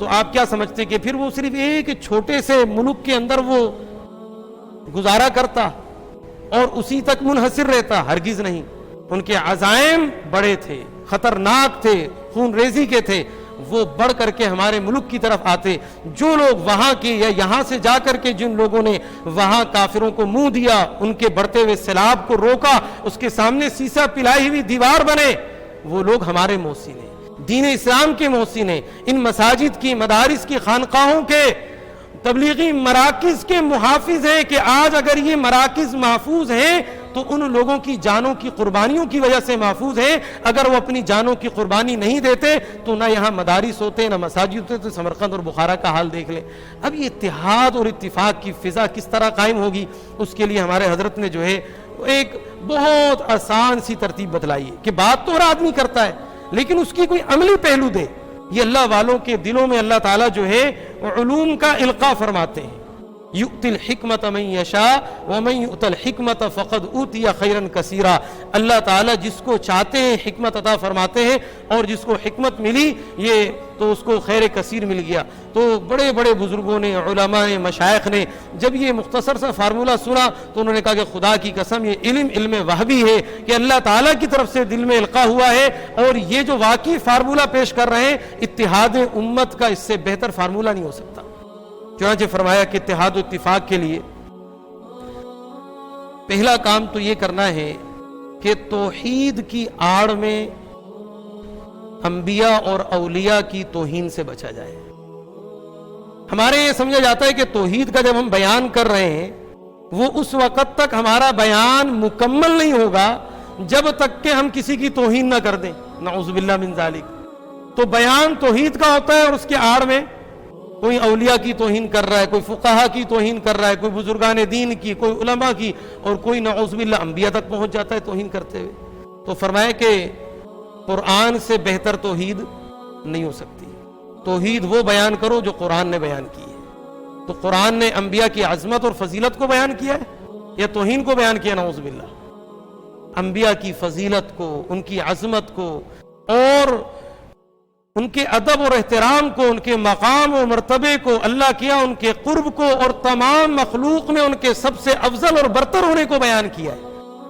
تو آپ کیا سمجھتے کہ پھر وہ صرف ایک چھوٹے سے ملک کے اندر وہ گزارا کرتا اور اسی تک منحصر رہتا؟ ہرگز نہیں. ان کے عزائم بڑے تھے، خطرناک تھے، خون ریزی کے تھے. وہ بڑھ کر کے ہمارے ملک کی طرف آتے. جو لوگ وہاں کے یا یہاں سے جا کر کے جن لوگوں نے وہاں کافروں کو منہ دیا، ان کے بڑھتے ہوئے سیلاب کو روکا، اس کے سامنے سیسا پلائی ہوئی دیوار بنے، وہ لوگ ہمارے محسن ہیں، دین اسلام کے محسن ہیں، ان مساجد کی، مدارس کی، خانقاہوں کے، تبلیغی مراکز کے محافظ ہیں کہ آج اگر یہ مراکز محفوظ ہیں تو ان لوگوں کی جانوں کی قربانیوں کی وجہ سے محفوظ ہیں. اگر وہ اپنی جانوں کی قربانی نہیں دیتے تو نہ یہاں مدارس ہوتے نہ مساجد ہوتے. تو سمرقند اور بخارا کا حال دیکھ لیں. اب یہ اتحاد اور اتفاق کی فضا کس طرح قائم ہوگی؟ اس کے لیے ہمارے حضرت نے جو ہے ایک بہت آسان سی ترتیب بتلائی ہے کہ بات تو ہر آدمی کرتا ہے لیکن اس کی کوئی عملی پہلو دے. یہ اللہ والوں کے دلوں میں اللہ تعالیٰ جو ہے علوم کا القاء فرماتے ہیں. یؤتی الحکمت من یشاء ومن یؤت الحکمت فقد اوتی خیرا کثیرا. اللہ تعالیٰ جس کو چاہتے ہیں حکمت عطا فرماتے ہیں اور جس کو حکمت ملی یہ تو اس کو خیر کثیر مل گیا. تو بڑے بڑے بزرگوں نے، علماء نے، مشائخ نے جب یہ مختصر سا فارمولہ سنا تو انہوں نے کہا کہ خدا کی قسم یہ علم وہبی ہے کہ اللہ تعالیٰ کی طرف سے دل میں القاء ہوا ہے، اور یہ جو واقعی فارمولہ پیش کر رہے ہیں اتحاد امت کا اس سے بہتر فارمولہ نہیں ہو سکتا. چنانچہ فرمایا کہ اتحاد و اتفاق کے لیے پہلا کام تو یہ کرنا ہے کہ توحید کی آڑ میں انبیاء اور اولیاء کی توہین سے بچا جائے. ہمارے یہ سمجھا جاتا ہے کہ توحید کا جب ہم بیان کر رہے ہیں وہ اس وقت تک ہمارا بیان مکمل نہیں ہوگا جب تک کہ ہم کسی کی توہین نہ کر دیں. نعوذ باللہ من ذالک. تو بیان توحید کا ہوتا ہے اور اس کے آڑ میں کوئی اولیاء کی توہین کر رہا ہے، کوئی فقہا کی توہین کر رہا ہے، کوئی بزرگان دین کی، کوئی علماء کی، اور کوئی نعوذ باللہ انبیاء تک پہنچ جاتا ہے توہین کرتے ہوئے. تو فرمایا کہ قرآن سے بہتر توحید نہیں ہو سکتی. توحید وہ بیان کرو جو قرآن نے بیان کی ہے. تو قرآن نے انبیاء کی عظمت اور فضیلت کو بیان کیا ہے یا توہین کو بیان کیا؟ نعوذ باللہ. انبیاء کی فضیلت کو، ان کی عظمت کو، اور ان کے ادب اور احترام کو، ان کے مقام و مرتبے کو، اللہ کیا ان کے قرب کو، اور تمام مخلوق میں ان کے سب سے افضل اور برتر ہونے کو بیان کیا ہے.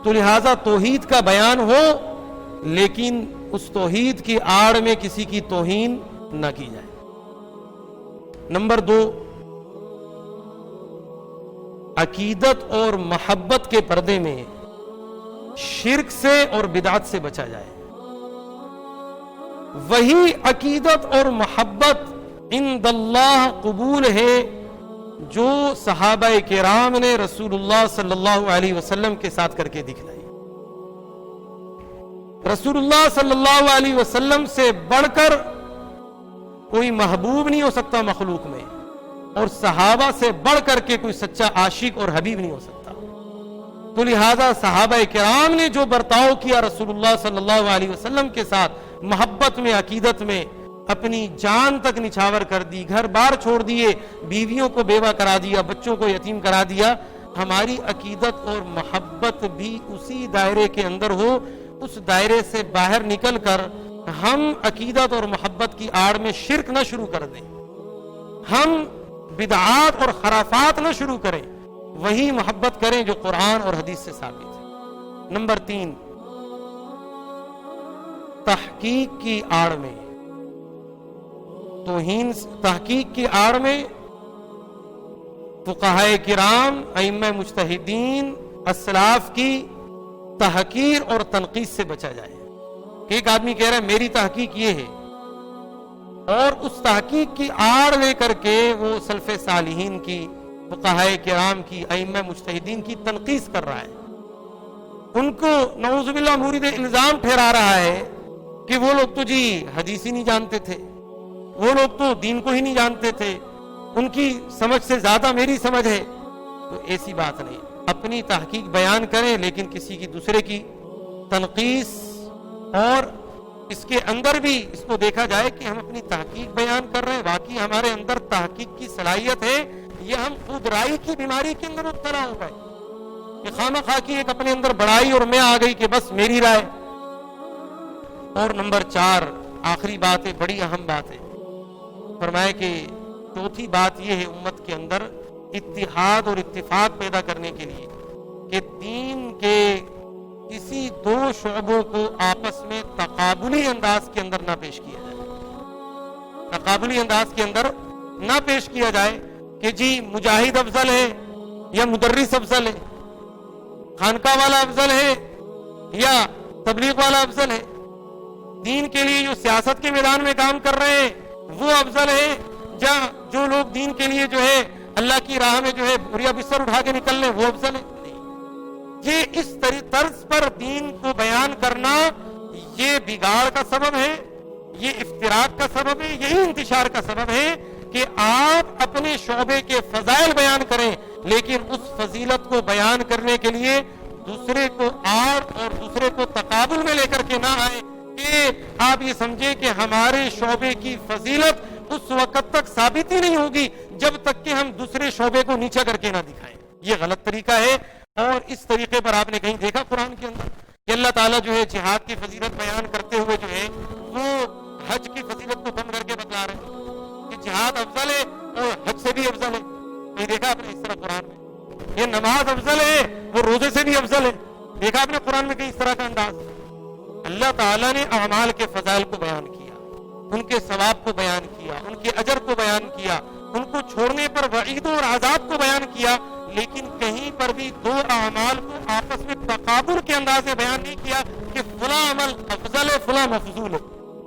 تو لہٰذا توحید کا بیان ہو لیکن اس توحید کی آڑ میں کسی کی توہین نہ کی جائے. نمبر 2، عقیدت اور محبت کے پردے میں شرک سے اور بدعت سے بچا جائے. وہی عقیدت اور محبت عند اللہ قبول ہے جو صحابہ کرام نے رسول اللہ صلی اللہ علیہ وسلم کے ساتھ کر کے دکھلائی. رسول اللہ صلی اللہ علیہ وسلم سے بڑھ کر کوئی محبوب نہیں ہو سکتا مخلوق میں، اور صحابہ سے بڑھ کر کے کوئی سچا عاشق اور حبیب نہیں ہو سکتا. تو لہذا صحابہ کرام نے جو برتاؤ کیا رسول اللہ صلی اللہ علیہ وسلم کے ساتھ، محبت میں، عقیدت میں، اپنی جان تک نچھاور کر دی، گھر بار چھوڑ دیے، بیویوں کو بیوہ کرا دیا، بچوں کو یتیم کرا دیا. ہماری عقیدت اور محبت بھی اسی دائرے کے اندر ہو. اس دائرے سے باہر نکل کر ہم عقیدت اور محبت کی آڑ میں شرک نہ شروع کر دیں، ہم بدعات اور خرافات نہ شروع کریں. وہی محبت کریں جو قرآن اور حدیث سے ثابت ہے. نمبر 3، تحقیق کی آڑ میں توہین، تحقیق کی آڑ میں فقہائے کرام، ائمہ مجتہدین، اسلاف کی تحقیر اور تنقید سے بچا جائے. ایک آدمی کہہ رہا ہے میری تحقیق یہ ہے، اور اس تحقیق کی آڑ لے کر کے وہ سلف صالحین کی، فقہائے کرام کی، ائمہ مجتہدین کی تنقید کر رہا ہے. ان کو نعوذ باللہ مورد الزام ٹھہرا رہا ہے کہ وہ لوگ تو جی حدیث ہی نہیں جانتے تھے، وہ لوگ تو دین کو ہی نہیں جانتے تھے، ان کی سمجھ سے زیادہ میری سمجھ ہے. تو ایسی بات نہیں. اپنی تحقیق بیان کریں لیکن کسی کی دوسرے کی تنقیص، اور اس کے اندر بھی اس کو دیکھا جائے کہ ہم اپنی تحقیق بیان کر رہے ہیں، واقعی ہمارے اندر تحقیق کی صلاحیت ہے، یہ ہم خود رائی کی بیماری کے اندر مبتلا ہو گئے کہ خواہ خواہ کی ایک اپنے اندر بڑائی اور میں آ گئی کہ بس میری رائے. اور نمبر 4، آخری بات ہے، بڑی اہم بات ہے، فرمایا کہ چوتھی بات یہ ہے امت کے اندر اتحاد اور اتفاق پیدا کرنے کے لیے کہ دین کے کسی دو شعبوں کو آپس میں تقابلی انداز کے اندر نہ پیش کیا جائے. تقابلی انداز کے اندر نہ پیش کیا جائے کہ جی مجاہد افضل ہے یا مدرس افضل ہے، خانقاہ والا افضل ہے یا تبلیغ والا افضل ہے، دین کے لیے جو سیاست کے میدان میں کام کر رہے ہیں وہ افضل ہے، یا جو لوگ دین کے لیے جو ہے اللہ کی راہ میں جو ہے بوریا بستر اٹھا کے نکل لیں وہ افضل ہے. یہ اس طرز پر دین کو بیان کرنا یہ بگاڑ کا سبب ہے، یہ افتراق کا سبب ہے، یہی انتشار کا سبب ہے کہ آپ اپنے شعبے کے فضائل بیان کریں لیکن اس فضیلت کو بیان کرنے کے لیے دوسرے کو آڑ اور دوسرے کو تقابل میں لے کر کے نہ آئے کہ آپ یہ سمجھیں کہ ہمارے شعبے کی فضیلت اس وقت تک ثابت ہی نہیں ہوگی جب تک کہ ہم دوسرے شعبے کو نیچا کر کے نہ دکھائیں. یہ غلط طریقہ ہے. اور اس طریقے پر آپ نے کہیں دیکھا قرآن کے اندر کہ اللہ تعالیٰ جو ہے جہاد کی فضیلت بیان کرتے ہوئے جو ہے وہ حج کی فضیلت کو کم کر کے بتلا رہے ہیں کہ جہاد افضل ہے اور حج سے بھی افضل ہے. نہیں دیکھا آپ نے اس طرح قرآن میں؟ یہ نماز افضل ہے وہ روزے سے بھی افضل ہے. دیکھا آپ نے قرآن میں کہیں اس طرح کا انداز؟ اللہ تعالیٰ نے اعمال کے فضائل کو بیان کیا، ان کے ثواب کو بیان کیا، ان کے اجر کو بیان کیا، ان کو چھوڑنے پر وعیدوں اور عذاب کو بیان کیا، لیکن کہیں پر بھی دو اعمال کو آپس میں تقابل کے انداز میں بیان نہیں کیا کہ فلاں عمل افضل ہے فلاں مفضول ہے.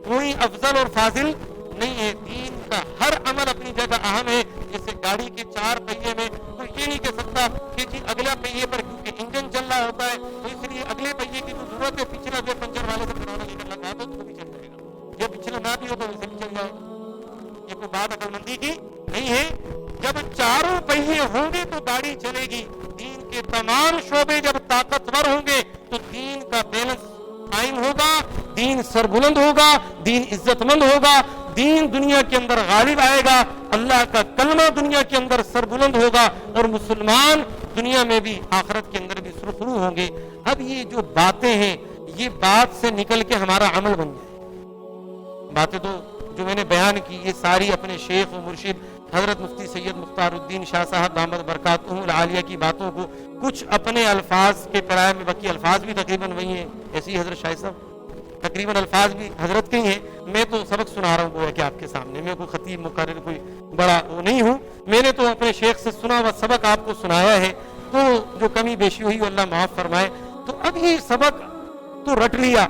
کوئی افضل اور فاضل نہیں ہے. دین کا ہر عمل اپنی جگہ اہم ہے. جیسے گاڑی کے چار پہیے میں کوئی یہ نہیں کہہ سکتا کہ جی اگلا پہیے پر کیونکہ انجن چل رہا ہوتا ہے تو اس لیے اگلے پہیے کی جو ضرورت ہے پچھلا جو پنچر والے سے بنانا لے کر لگا دو تو بھی چل جائے گا، یا پچھلا نہ بھی ہو تو ویسے بھی چل جائے گا. یہ کوئی بات عقل مندی کی نہیں ہے. جب چاروں پہیے ہوں گے تو گاڑی چلے گی. دین کے تمام شعبے جب طاقتور ہوں گے تو دین کا بیلنس قائم ہوگا، دین سربلند ہوگا، دین عزت مند ہوگا، دین دنیا کے اندر غالب آئے گا، اللہ کا کلمہ دنیا کے اندر سربلند ہوگا اور مسلمان دنیا میں بھی آخرت کے اندر بھی سرخرو ہوں گے. اب یہ جو باتیں ہیں یہ بات سے نکل کے ہمارا عمل بن جائے. باتیں تو جو میں نے بیان کی یہ ساری اپنے شیخ و مرشد حضرت مفتی سید مختار الدین شاہ صاحب دامت برکاتہم العالیہ کی باتوں کو کچھ اپنے الفاظ کے پرائے میں، باقی الفاظ بھی تقریباً وہی ہیں. ایسی حضرت شاہ صاحب تقریباً الفاظ بھی حضرت کے ہی ہیں. میں تو سبق سنا رہا ہوں گویا کہ آپ کے سامنے، میں کوئی خطیب مقرر کوئی بڑا وہ نہیں ہوں. میں نے تو اپنے شیخ سے سنا ہوا سبق آپ کو سنایا ہے، تو جو کمی بیشی ہوئی اللہ معاف فرمائے. تو اب یہ سبق تو رٹ لیا،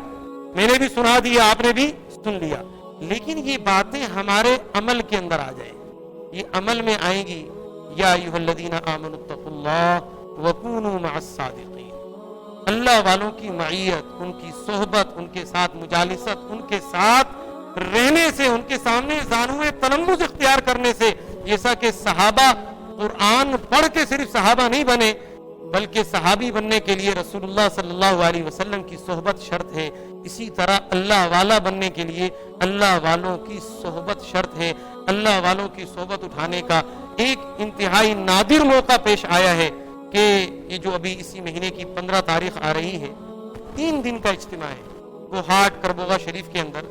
میں نے بھی سنا دیا، آپ نے بھی سن لیا، لیکن یہ باتیں ہمارے عمل کے اندر آ جائیں، یہ عمل میں آئیں گی. یا ایھا الذین آمنوا اتقوا اللہ وکونوا مع الصادقین. اللہ والوں کی معیت، ان کی صحبت، ان کے ساتھ مجالست، ان کے ساتھ رہنے سے، ان کے سامنے زانوئے تلمذ اختیار کرنے سے، جیسا کہ صحابہ قرآن پڑھ کے صرف صحابہ نہیں بنے بلکہ صحابی بننے کے لیے رسول اللہ صلی اللہ علیہ وسلم کی صحبت شرط ہے، اسی طرح اللہ والا بننے کے لیے اللہ والوں کی صحبت شرط ہے. اللہ والوں کی صحبت اٹھانے کا ایک انتہائی نادر موقع پیش آیا ہے کہ یہ جو ابھی اسی مہینے کی 15 تاریخ آ رہی ہے، 3 دن کا اجتماع ہے کوہاٹ کربوغا شریف کے اندر.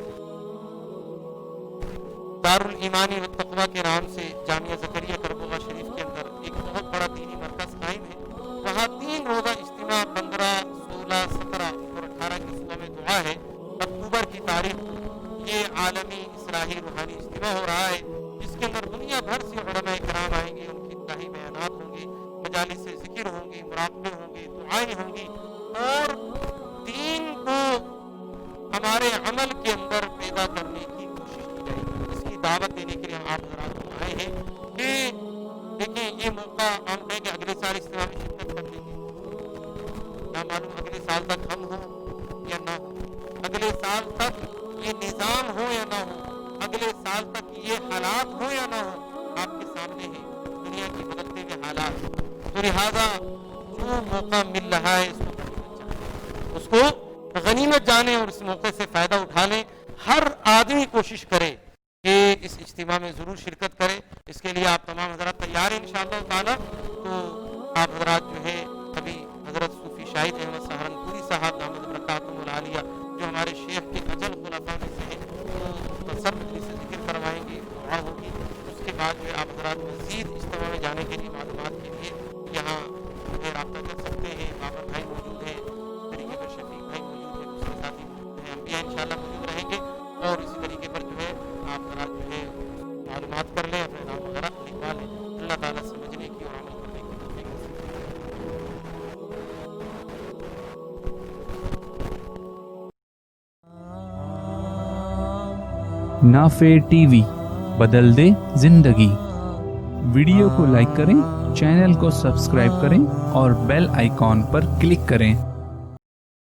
دارالایمان والتقویٰ کے نام سے جامعہ زکریا کربوغا شریف کے اندر ایک بہت بڑا دینی مرکز قائم ہے. وہاں 3 روزہ اجتماع 15، 16، 17 اور 18 کی صبح میں دعا ہے. اکتوبر کی تاریخ یہ عالمی اصلاحی روحانی اجتماع ہو رہا ہے جس کے اندر دنیا بھر سے علماء کرام آئیں گے، ان کی اصلاحی بیانات ہوں گے، مجالس ذکر ہوں گی، مراقبے ہوں گے، دعائیں ہوں گی، اور دین کو ہمارے عمل کے اندر پیدا کرنے کی کوشش کی جائے گی. اس کی دعوت دینے کے لیے ہم آپ حضرات کو آئے ہیں کہ دیکھیں یہ موقع ہم کہیں کہ اگلے سال اجتماع میں شرکت کر لیں گے، نہ معلوم اگلے سال تک ہم ہوں یا نہ ہوں، اگلے سال تک یہ نظام ہو یا نہ ہو، اگلے سال تک یہ حالات ہو یا نہ ہو، آپ کے سامنے ہے دنیا کی بدلتے ہوئے حالات. تو لہٰذا جو موقع مل رہا ہے اس کو غنیمت جانے اور اس موقع سے فائدہ اٹھا لیں. ہر آدمی کوشش کرے کہ اس اجتماع میں ضرور شرکت کرے. اس کے لیے آپ تمام حضرات تیار ہیں انشاءاللہ تعالیٰ. تو آپ حضرات جو ہے ابھی حضرت صوفی شاہد احمد سہارنپوری صاحب دامت برکاتہم العالیہ جو ہمارے شیخ کے اجل خلفاء میں سے ہیں وہ مختصر مجلس ذکر کروائیں گے، دعا ہوگی. بعد جو ہے آپ حضرات مزید اجتماع میں جانے کے لیے معلومات کے لیے یہاں رابطہ کر سکتے ہیں. بابر بھائی موجود ہیں، طریقے پر شفیق بھائی موجود ہیں، دوسرے ساتھی موجود ہیں، ہم بھی انشاءاللہ موجود رہیں گے. اور اسی طریقے پر جو ہے آپ حضرات جو ہے معلومات کر لیں، اپنے نام وغیرہ لکھوا لیں. اللہ تعالیٰ سمجھنے کی اور عمل کرنے کی توفیق نصیب فرمائے. نافع ٹی وی، بدل دے زندگی. ویڈیو کو لائک کریں، چینل کو سبسکرائب کریں اور بیل آئیکن پر کلک کریں.